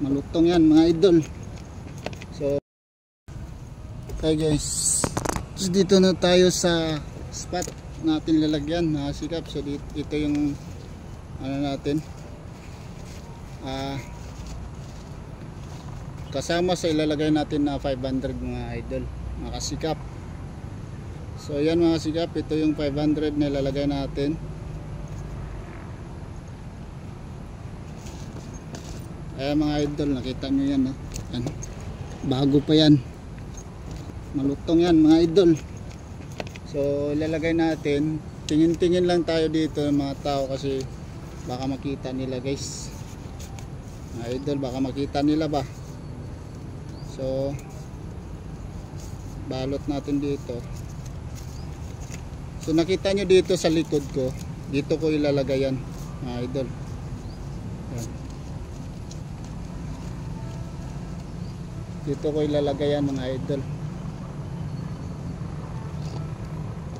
Malutong yan mga idol. So okay guys, so, dito na tayo sa spot natin lalagyan na sikap. So ito yung ano natin, kasama sa ilalagay natin na 500 mga idol, mga kasikap. So yan mga kasikap, ito yung 500 na ilalagay natin. Ayan mga idol, nakita nyo yan, no? Yan. Bago pa yan, malutong yan mga idol. So ilalagay natin, tingin-tingin lang tayo dito mga tao kasi baka makita nila guys, mga idol, baka makita nila ba. So balot natin dito. So nakita nyo dito sa likod ko, dito ko ilalagay yan mga idol. Yan. Dito ko ilalagay yan mga idol.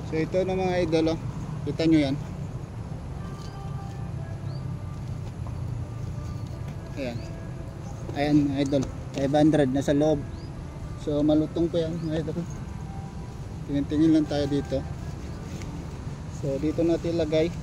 So ito na mga idol, oh. Kita nyo yan. Ayan. Ayan mga idol, 500 nasa loob. So malutong pa yan mga idol. Tingin-tingin lang tayo dito. So dito natin ilagay.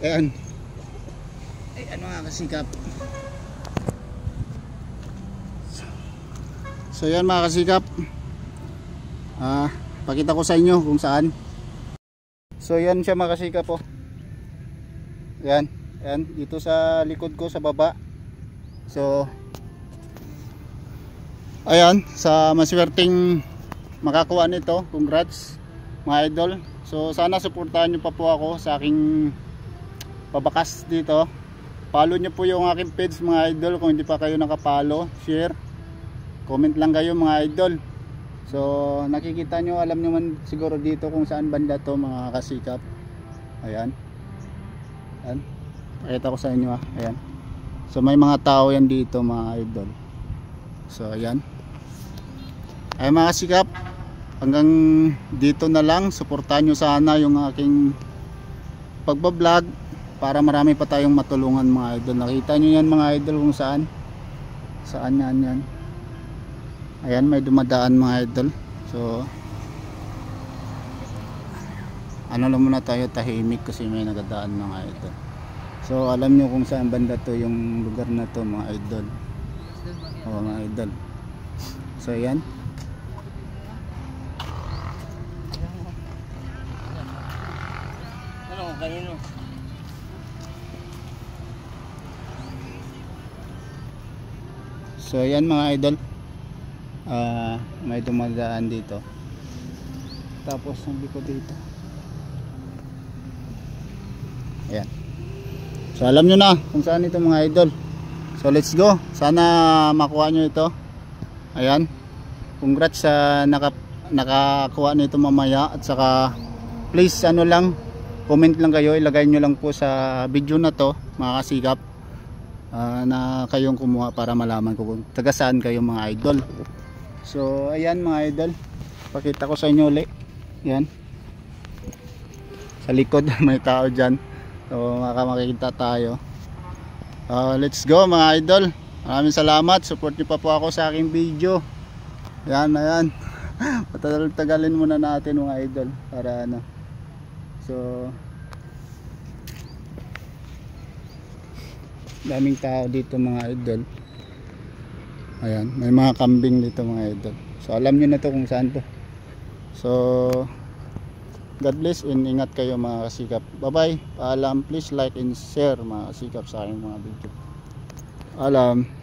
Ayan. Ayan mga kasikap. So yan mga kasikap, pakita ko sa inyo kung saan. So yan siya mga kasikap, oh. Yan, yan dito sa likod ko sa baba. So ayan, sa maswerteng makakuha nito, congrats mga idol. So sana suportahan nyo pa po ako sa aking pabakas dito. Follow nyo po yung aking page mga idol. Kung hindi pa kayo nakapollow, share, comment lang kayo mga idol. So nakikita nyo, alam nyo man siguro dito kung saan banda to mga kasikap. Ayan, ayan, pakita ko sa inyo, ayan. So may mga tao yan dito mga idol. So ayan, ay mga kasikap, hanggang dito na lang. Suportahan nyo sana yung aking pagbablog para marami pa tayong matulungan mga idol. Nakita nyo yan mga idol kung saan yan. Ayan, may dumadaan mga idol. So ano lang muna tayo, tahimik kasi may nagadaan mga idol. So alam nyo kung saan banda to, yung lugar na to mga idol. O mga idol. So ayan. Ano kanino? So ayan mga idol, may dumadaan dito. Tapos ang likod dito. Ayan. So alam nyo na kung saan ito mga idol. So let's go. Sana makuha nyo ito. Ayan. Congrats sa nakakuha nito mamaya. At saka please ano lang, comment lang kayo. Ilagay nyo lang po sa video na to mga kasikap, na kayong kumuha para malaman ko kung taga saan kayo mga idol. So ayan mga idol, pakita ko sa inyo ulit. Yan, sa likod may tao dyan. So makikita tayo. Let's go mga idol. Maraming salamat, support nyo pa po ako sa aking video. Yan, ayan. Patagal-tagalin muna natin mga idol para ano. So daming tao dito mga idol. Ayan, may mga kambing dito mga idol. So alam nyo na to kung saan to. So God bless and ingat kayo mga kasikap. Bye bye, paalam. Please like and share mga kasikap sa aking mga video. Alam.